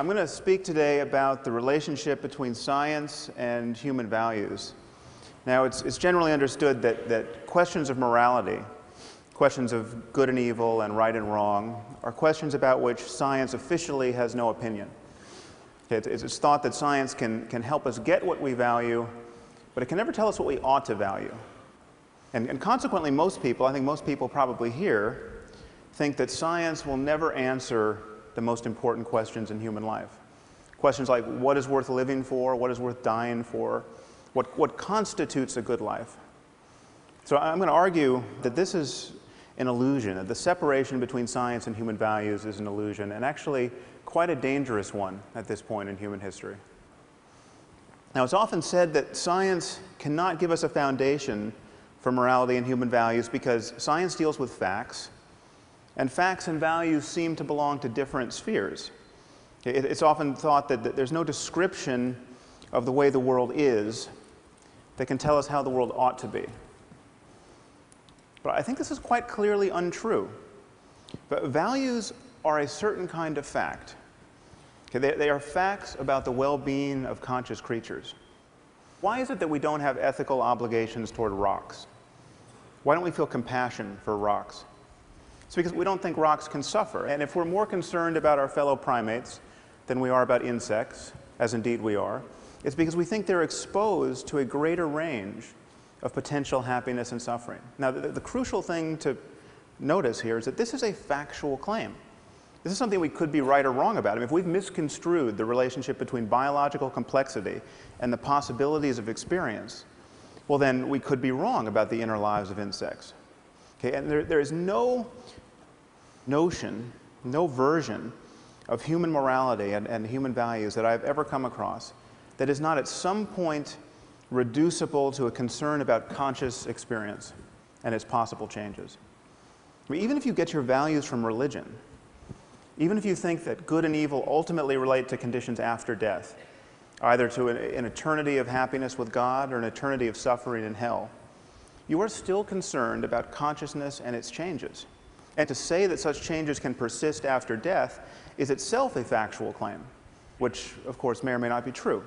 I'm going to speak today about the relationship between science and human values. Now, it's generally understood that questions of morality, questions of good and evil and right and wrong, are questions about which science officially has no opinion. It's thought that science can help us get what we value, but it can never tell us what we ought to value. And consequently, most people, I think most people probably here, think that science will never answer the most important questions in human life. Questions like what is worth living for, what is worth dying for, what constitutes a good life. So I'm going to argue that this is an illusion, that the separation between science and human values is an illusion, and actually quite a dangerous one at this point in human history. Now, it's often said that science cannot give us a foundation for morality and human values because science deals with facts, and facts and values seem to belong to different spheres. It's often thought that there's no description of the way the world is that can tell us how the world ought to be. But I think this is quite clearly untrue. But values are a certain kind of fact. They are facts about the well-being of conscious creatures. Why is it that we don't have ethical obligations toward rocks? Why don't we feel compassion for rocks? It's because we don't think rocks can suffer. And if we're more concerned about our fellow primates than we are about insects, as indeed we are, it's because we think they're exposed to a greater range of potential happiness and suffering. Now, the crucial thing to notice here is that this is a factual claim. This is something we could be right or wrong about. I mean, if we've misconstrued the relationship between biological complexity and the possibilities of experience, well, then we could be wrong about the inner lives of insects. Okay, and there is no notion, no version of human morality and human values that I've ever come across that is not at some point reducible to a concern about conscious experience and its possible changes. I mean, even if you get your values from religion, even if you think that good and evil ultimately relate to conditions after death, either to an eternity of happiness with God or an eternity of suffering in hell, you are still concerned about consciousness and its changes. And to say that such changes can persist after death is itself a factual claim, which, of course, may or may not be true.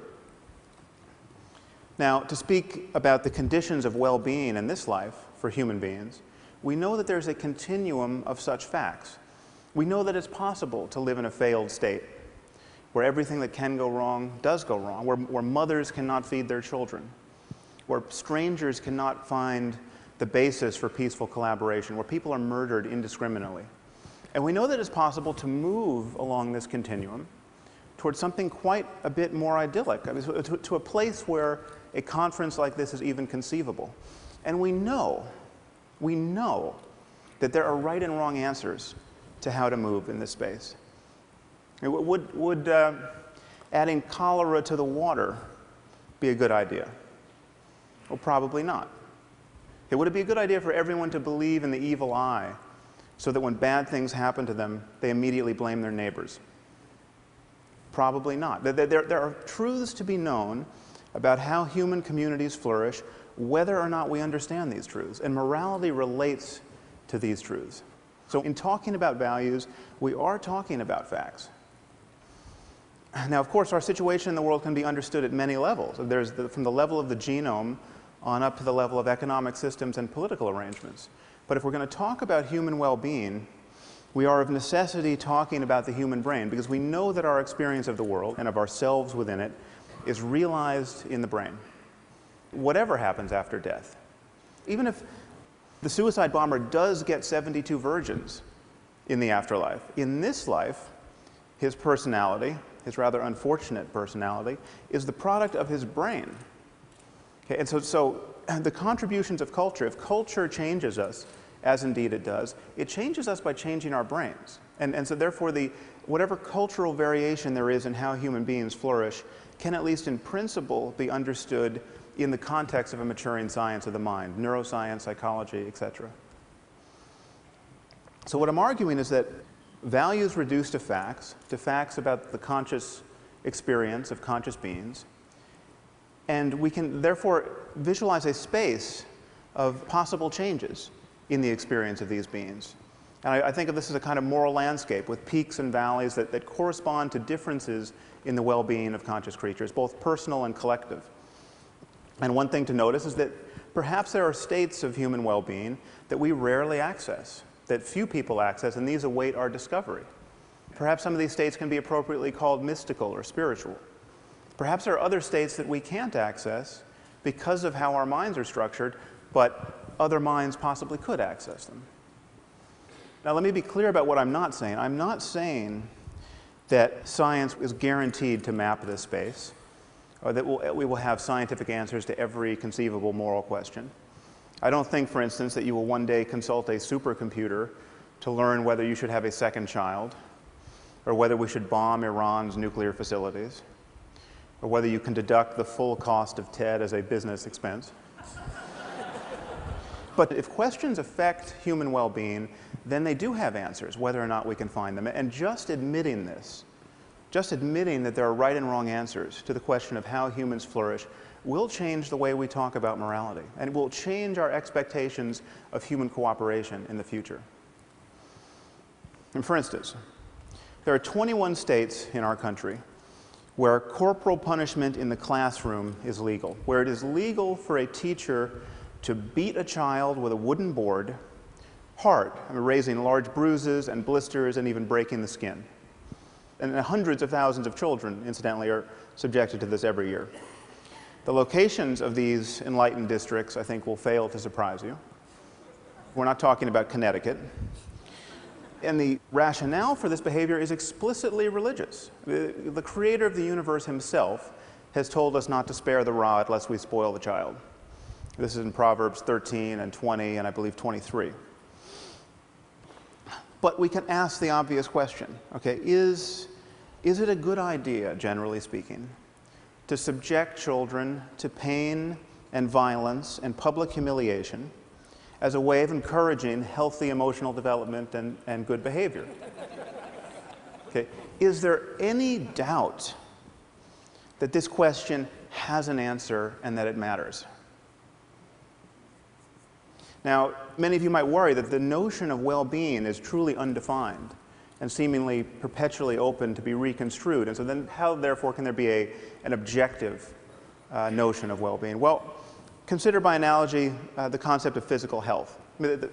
Now, to speak about the conditions of well-being in this life for human beings, we know that there's a continuum of such facts. We know that it's possible to live in a failed state, where everything that can go wrong does go wrong, where mothers cannot feed their children, where strangers cannot find the basis for peaceful collaboration, where people are murdered indiscriminately. And we know that it's possible to move along this continuum towards something quite a bit more idyllic, I mean, to a place where a conference like this is even conceivable. And we know that there are right and wrong answers to how to move in this space. Would adding cholera to the water be a good idea? Well, probably not. Would it be a good idea for everyone to believe in the evil eye so that when bad things happen to them, they immediately blame their neighbors? Probably not. There are truths to be known about how human communities flourish, whether or not we understand these truths. And morality relates to these truths. So in talking about values, we are talking about facts. Now, of course, our situation in the world can be understood at many levels. There's from the level of the genome on up to the level of economic systems and political arrangements. But if we're going to talk about human well-being, we are of necessity talking about the human brain, because we know that our experience of the world and of ourselves within it is realized in the brain, whatever happens after death. Even if the suicide bomber does get 72 virgins in the afterlife, in this life, his personality, his rather unfortunate personality, is the product of his brain. Okay, and so the contributions of culture, if culture changes us, as indeed it does, it changes us by changing our brains. And so therefore, whatever cultural variation there is in how human beings flourish can, at least in principle, be understood in the context of a maturing science of the mind, neuroscience, psychology, etc. So what I'm arguing is that values reduced to facts about the conscious experience of conscious beings, and we can therefore visualize a space of possible changes in the experience of these beings. And I think of this as a kind of moral landscape with peaks and valleys that correspond to differences in the well-being of conscious creatures, both personal and collective. And one thing to notice is that perhaps there are states of human well-being that we rarely access, that few people access, and these await our discovery. Perhaps some of these states can be appropriately called mystical or spiritual. Perhaps there are other states that we can't access because of how our minds are structured, but other minds possibly could access them. Now, let me be clear about what I'm not saying. I'm not saying that science is guaranteed to map this space, or that we will have scientific answers to every conceivable moral question. I don't think, for instance, that you will one day consult a supercomputer to learn whether you should have a second child, or whether we should bomb Iran's nuclear facilities, or whether you can deduct the full cost of TED as a business expense. But if questions affect human well-being, then they do have answers, whether or not we can find them. And just admitting this, just admitting that there are right and wrong answers to the question of how humans flourish, will change the way we talk about morality, and will change our expectations of human cooperation in the future. And for instance, there are 21 states in our country where corporal punishment in the classroom is legal, where it is legal for a teacher to beat a child with a wooden board hard, raising large bruises and blisters and even breaking the skin. And hundreds of thousands of children, incidentally, are subjected to this every year. The locations of these enlightened districts, I think, will fail to surprise you. We're not talking about Connecticut. And the rationale for this behavior is explicitly religious. The creator of the universe himself has told us not to spare the rod lest we spoil the child. This is in Proverbs 13 and 20 and I believe 23. But we can ask the obvious question, okay, is it a good idea, generally speaking, to subject children to pain and violence and public humiliation as a way of encouraging healthy emotional development and good behavior? Okay. Is there any doubt that this question has an answer and that it matters? Now, many of you might worry that the notion of well-being is truly undefined and seemingly perpetually open to be reconstrued. And so then how, therefore, can there be an objective notion of well-being? Well, consider by analogy the concept of physical health. I mean,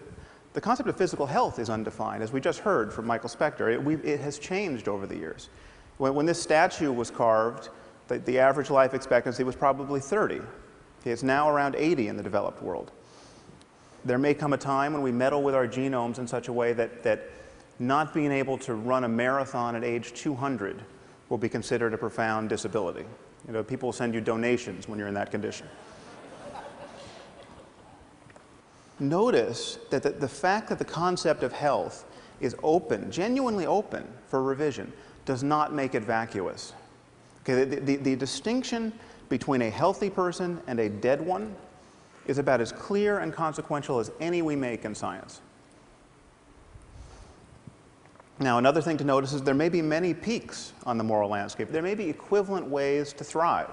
the concept of physical health is undefined, as we just heard from Michael Spector. It has changed over the years. When this statue was carved, the average life expectancy was probably 30. Okay, it's now around 80 in the developed world. There may come a time when we meddle with our genomes in such a way that not being able to run a marathon at age 200 will be considered a profound disability. You know, people will send you donations when you're in that condition. Notice that the fact that the concept of health is open, genuinely open for revision, does not make it vacuous. Okay, the distinction between a healthy person and a dead one is about as clear and consequential as any we make in science. Now, another thing to notice is there may be many peaks on the moral landscape. There may be equivalent ways to thrive.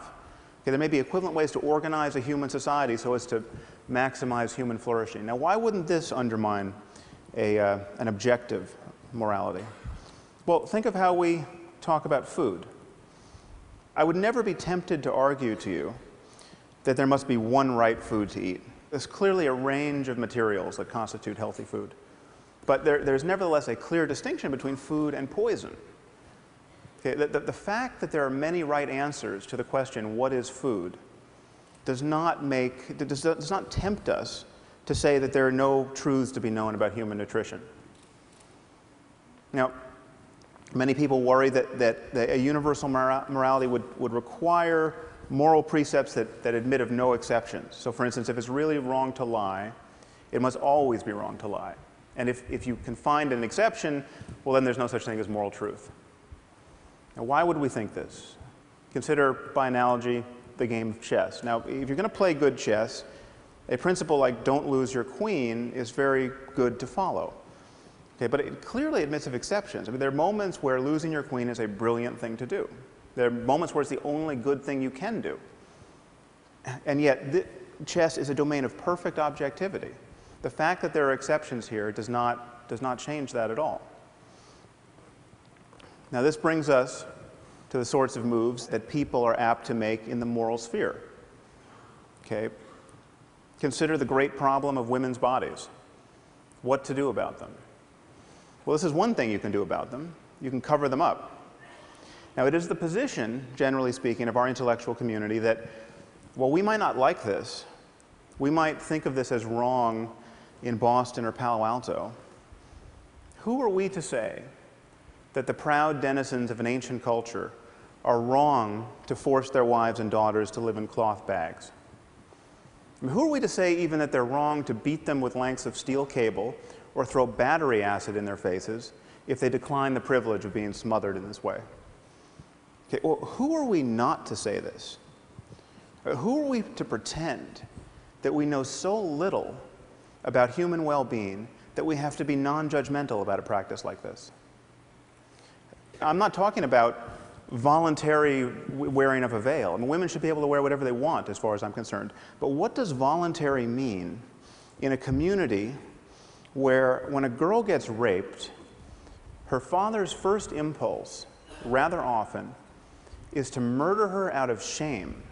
Okay, there may be equivalent ways to organize a human society so as to maximize human flourishing. Now, why wouldn't this undermine an objective morality? Well, think of how we talk about food. I would never be tempted to argue to you that there must be one right food to eat. There's clearly a range of materials that constitute healthy food. But there's nevertheless a clear distinction between food and poison. Okay, the fact that there are many right answers to the question, what is food, does not tempt us to say that there are no truths to be known about human nutrition. Now, many people worry that a universal morality would require moral precepts that admit of no exceptions. So for instance, if it's really wrong to lie, it must always be wrong to lie. And if you can find an exception, well, then there's no such thing as moral truth. Now, why would we think this? Consider, by analogy, the game of chess. Now, if you're going to play good chess, a principle like don't lose your queen is very good to follow. Okay, but it clearly admits of exceptions. I mean, there are moments where losing your queen is a brilliant thing to do. There are moments where it's the only good thing you can do. And yet, chess is a domain of perfect objectivity. The fact that there are exceptions here does not does not change that at all. Now, this brings us to the sorts of moves that people are apt to make in the moral sphere. Okay? Consider the great problem of women's bodies. What to do about them? Well, this is one thing you can do about them. You can cover them up. Now, it is the position, generally speaking, of our intellectual community that, while we might not like this, we might think of this as wrong in Boston or Palo Alto. Who are we to say that the proud denizens of an ancient culture are wrong to force their wives and daughters to live in cloth bags? I mean, who are we to say even that they're wrong to beat them with lengths of steel cable or throw battery acid in their faces if they decline the privilege of being smothered in this way? Okay, well, who are we not to say this? Who are we to pretend that we know so little about human well-being that we have to be non-judgmental about a practice like this? I'm not talking about voluntary wearing of a veil. I mean, women should be able to wear whatever they want, as far as I'm concerned. But what does voluntary mean in a community where, when a girl gets raped, her father's first impulse, rather often, is to murder her out of shame?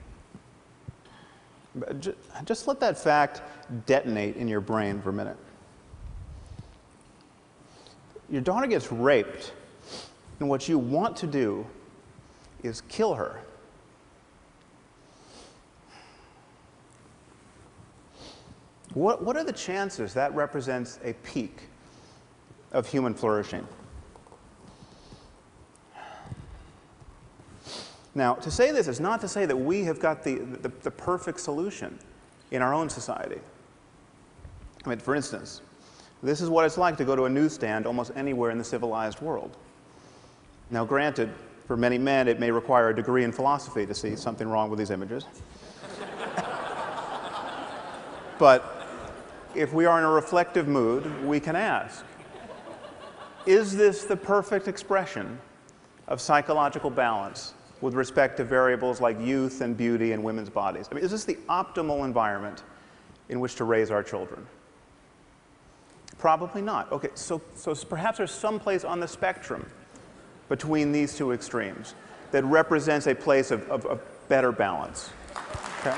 Just let that fact detonate in your brain for a minute. Your daughter gets raped, and what you want to do is kill her. What are the chances that represents a peak of human flourishing? Now, to say this is not to say that we have got the perfect solution in our own society. I mean, for instance, this is what it's like to go to a newsstand almost anywhere in the civilized world. Now, granted, for many men, it may require a degree in philosophy to see something wrong with these images. But if we are in a reflective mood, we can ask, is this the perfect expression of psychological balance with respect to variables like youth and beauty in women's bodies? I mean, is this the optimal environment in which to raise our children? Probably not. Okay, so perhaps there's some place on the spectrum between these two extremes that represents a place of better balance. Okay?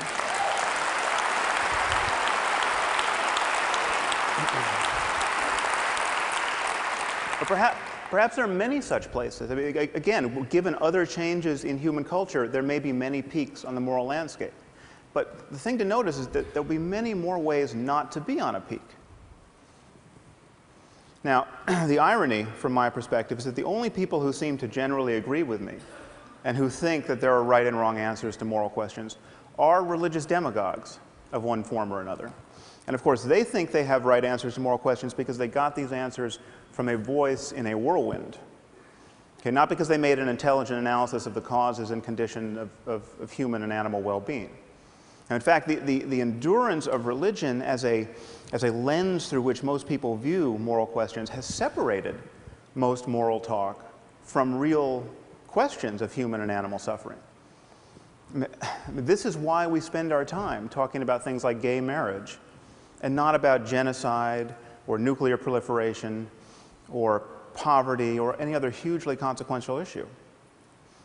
Or perhaps there are many such places. I mean, again, given other changes in human culture, there may be many peaks on the moral landscape. But the thing to notice is that there'll be many more ways not to be on a peak. Now, the irony, from my perspective, is that the only people who seem to generally agree with me and who think that there are right and wrong answers to moral questions are religious demagogues of one form or another. And of course, they think they have right answers to moral questions because they got these answers from a voice in a whirlwind. Okay, not because they made an intelligent analysis of the causes and condition of human and animal well-being. And in fact, the endurance of religion as a lens through which most people view moral questions has separated most moral talk from real questions of human and animal suffering. This is why we spend our time talking about things like gay marriage and not about genocide or nuclear proliferation or poverty or any other hugely consequential issue.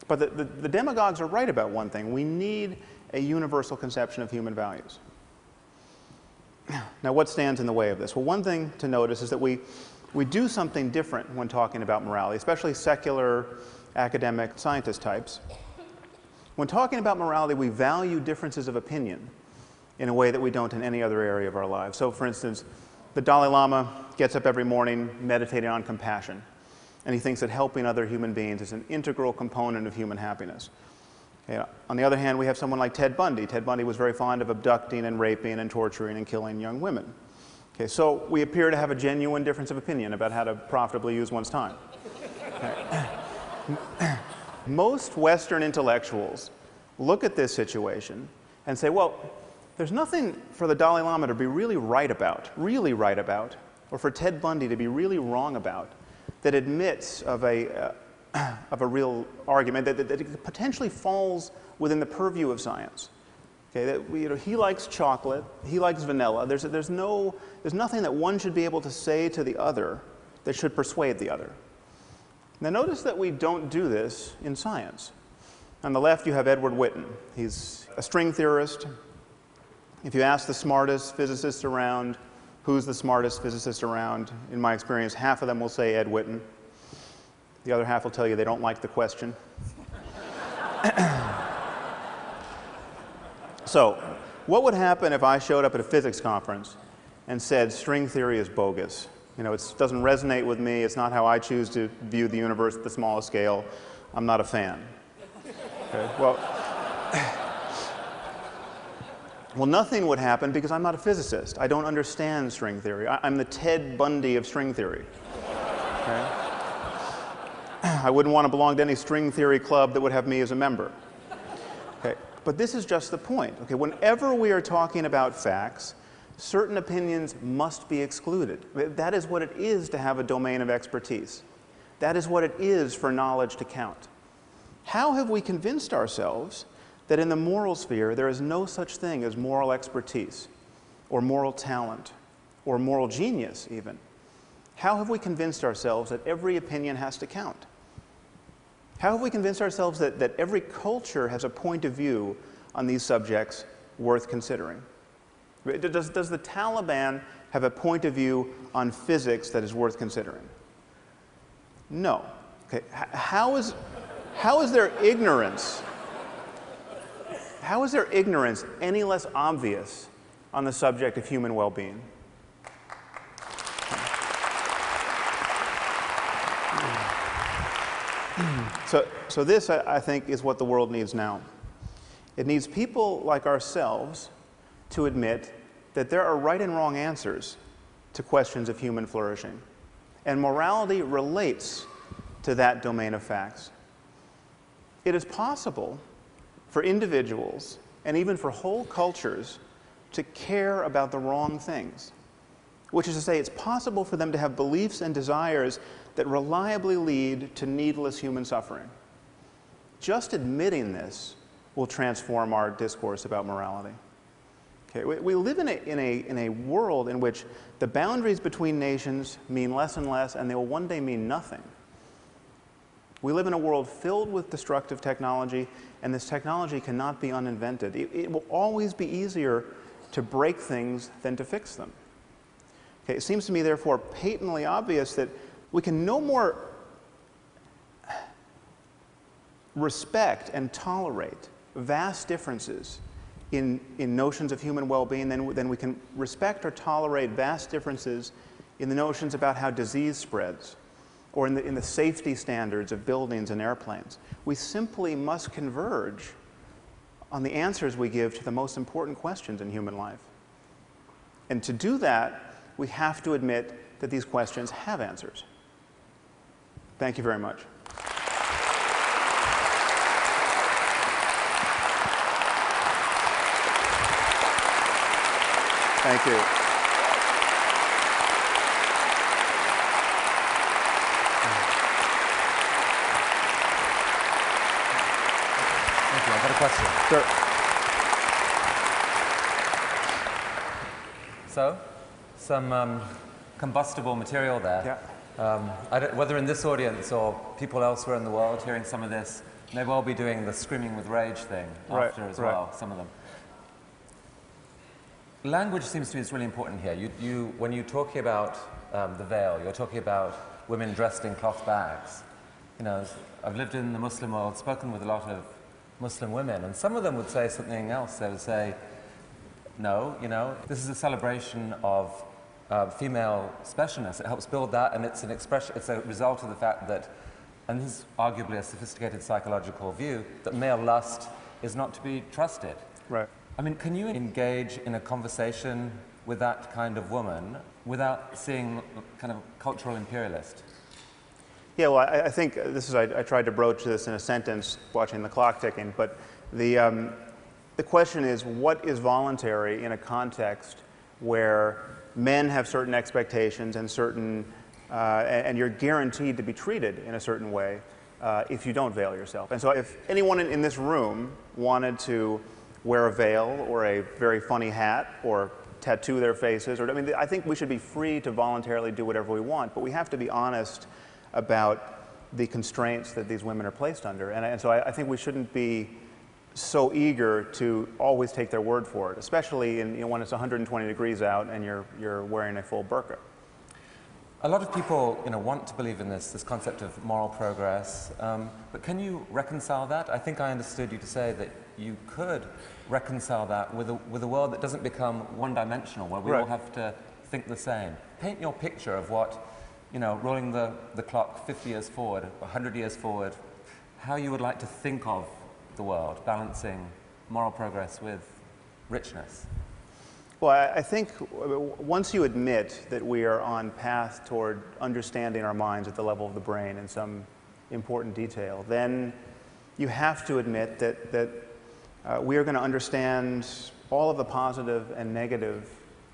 But the demagogues are right about one thing. We need a universal conception of human values. Now, what stands in the way of this? Well, one thing to notice is that we do something different when talking about morality, especially secular, academic, scientist types. When talking about morality, we value differences of opinion in a way that we don't in any other area of our lives. So, for instance, the Dalai Lama gets up every morning meditating on compassion, and he thinks that helping other human beings is an integral component of human happiness. Okay, on the other hand, we have someone like Ted Bundy. Ted Bundy was very fond of abducting and raping and torturing and killing young women. Okay, so we appear to have a genuine difference of opinion about how to profitably use one's time. Okay. Most Western intellectuals look at this situation and say, well, there's nothing for the Dalai Lama to be really right about, or for Ted Bundy to be really wrong about, that admits of a real argument that potentially falls within the purview of science. Okay, that he likes chocolate, he likes vanilla. There's nothing that one should be able to say to the other that should persuade the other. Now notice that we don't do this in science. On the left you have Edward Witten. He's a string theorist. If you ask the smartest physicists around, who's the smartest physicist around, in my experience, half of them will say Ed Witten. The other half will tell you they don't like the question. So, what would happen if I showed up at a physics conference and said string theory is bogus? You know, it doesn't resonate with me, it's not how I choose to view the universe at the smallest scale, I'm not a fan. Okay, well, nothing would happen because I'm not a physicist. I don't understand string theory. I'm the Ted Bundy of string theory. Okay? I wouldn't want to belong to any string theory club that would have me as a member. Okay? But this is just the point. Okay? Whenever we are talking about facts, certain opinions must be excluded. That is what it is to have a domain of expertise. That is what it is for knowledge to count. How have we convinced ourselves that in the moral sphere there is no such thing as moral expertise, or moral talent, or moral genius even? How have we convinced ourselves that every opinion has to count? How have we convinced ourselves that every culture has a point of view on these subjects worth considering? Does the Taliban have a point of view on physics that is worth considering? No. Okay. How is their ignorance any less obvious on the subject of human well-being? So this, I think, is what the world needs now. It needs people like ourselves to admit that there are right and wrong answers to questions of human flourishing. And morality relates to that domain of facts. It is possible for individuals, and even for whole cultures, to care about the wrong things. Which is to say, it's possible for them to have beliefs and desires that reliably lead to needless human suffering. Just admitting this will transform our discourse about morality. Okay, we live in a world in which the boundaries between nations mean less and less, and they will one day mean nothing. We live in a world filled with destructive technology, and this technology cannot be uninvented. It will always be easier to break things than to fix them. Okay, it seems to me, therefore, patently obvious that we can no more respect and tolerate vast differences in notions of human well-being than we can respect or tolerate vast differences in the notions about how disease spreads, or in the safety standards of buildings and airplanes. We simply must converge on the answers we give to the most important questions in human life. And to do that, we have to admit that these questions have answers. Thank you very much. Thank you. I've got a question. Sure. So, some combustible material there. Yeah. Whether in this audience or people elsewhere in the world hearing some of this may well be doing the screaming with rage thing after as well, some of them. Language seems to me is really important here. When you're talking about the veil, you're talking about women dressed in cloth bags. You know, I've lived in the Muslim world, spoken with a lot of Muslim women, and some of them would say something else. They would say, no, you know, this is a celebration of female specialness. It helps build that, and it's an expression, it's a result of the fact that, and this is arguably a sophisticated psychological view, that male lust is not to be trusted. Right. I mean, can you engage in a conversation with that kind of woman without seeing kind of cultural imperialist? Yeah, well, I think this is, I tried to broach this in a sentence watching the clock ticking, but the question is, what is voluntary in a context where men have certain expectations and certain, and you're guaranteed to be treated in a certain way if you don't veil yourself. And so if anyone in this room wanted to wear a veil or a very funny hat or tattoo their faces. Or, I mean, I think we should be free to voluntarily do whatever we want, but we have to be honest about the constraints that these women are placed under. And so I think we shouldn't be so eager to always take their word for it, especially when it's 120 degrees out and you're wearing a full burqa. A lot of people, want to believe in this concept of moral progress, but can you reconcile that? I think I understood you to say that you could reconcile that with a world that doesn't become one-dimensional, where we all have to think the same. Paint your picture of what, rolling the clock 50 years forward, 100 years forward, how you would like to think of the world, balancing moral progress with richness. Well, I think once you admit that we are on path toward understanding our minds at the level of the brain in some important detail, then you have to admit that we are going to understand all of the positive and negative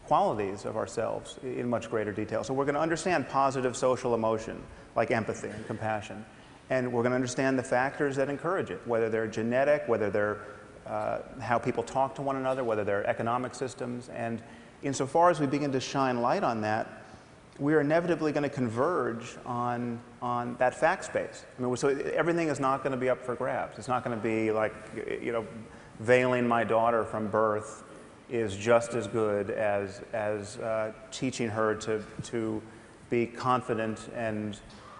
qualities of ourselves in much greater detail. So we're going to understand positive social emotion, like empathy and compassion. And we're going to understand the factors that encourage it, whether they're genetic, whether they're how people talk to one another, whether they're economic systems. And insofar as we begin to shine light on that, we are inevitably going to converge on that fact space. I mean, so everything is not going to be up for grabs. It's not going to be like, veiling my daughter from birth is just as good as teaching her to be confident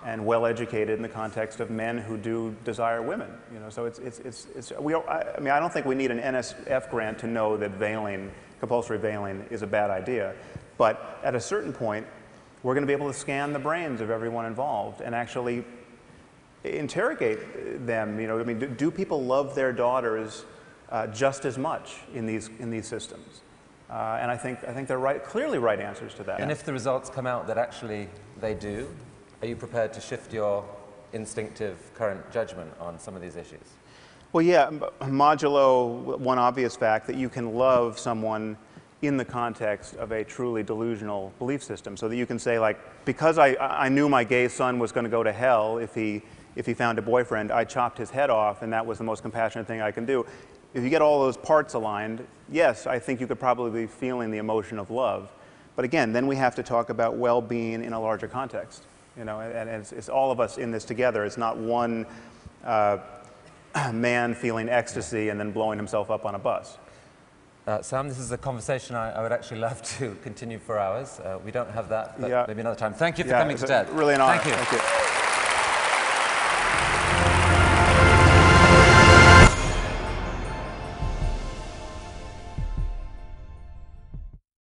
and well-educated in the context of men who do desire women. So I mean, I don't think we need an NSF grant to know that compulsory veiling is a bad idea. But at a certain point, we're going to be able to scan the brains of everyone involved and actually interrogate them. I mean, do people love their daughters just as much in these systems? And I think they're clearly right answers to that. And if the results come out that actually they do, are you prepared to shift your instinctive current judgment on some of these issues? Well, yeah, modulo one obvious fact that you can love someone in the context of a truly delusional belief system, so that you can say, like, because I knew my gay son was going to go to hell if he found a boyfriend, I chopped his head off, and that was the most compassionate thing I can do. If you get all those parts aligned, yes, I think you could probably be feeling the emotion of love. But again, then we have to talk about well-being in a larger context. And it's all of us in this together. It's not one man feeling ecstasy and then blowing himself up on a bus. Sam, this is a conversation I would actually love to continue for hours. We don't have that, but maybe another time. Thank you for coming to TED. Really an honor. Thank you. Thank you.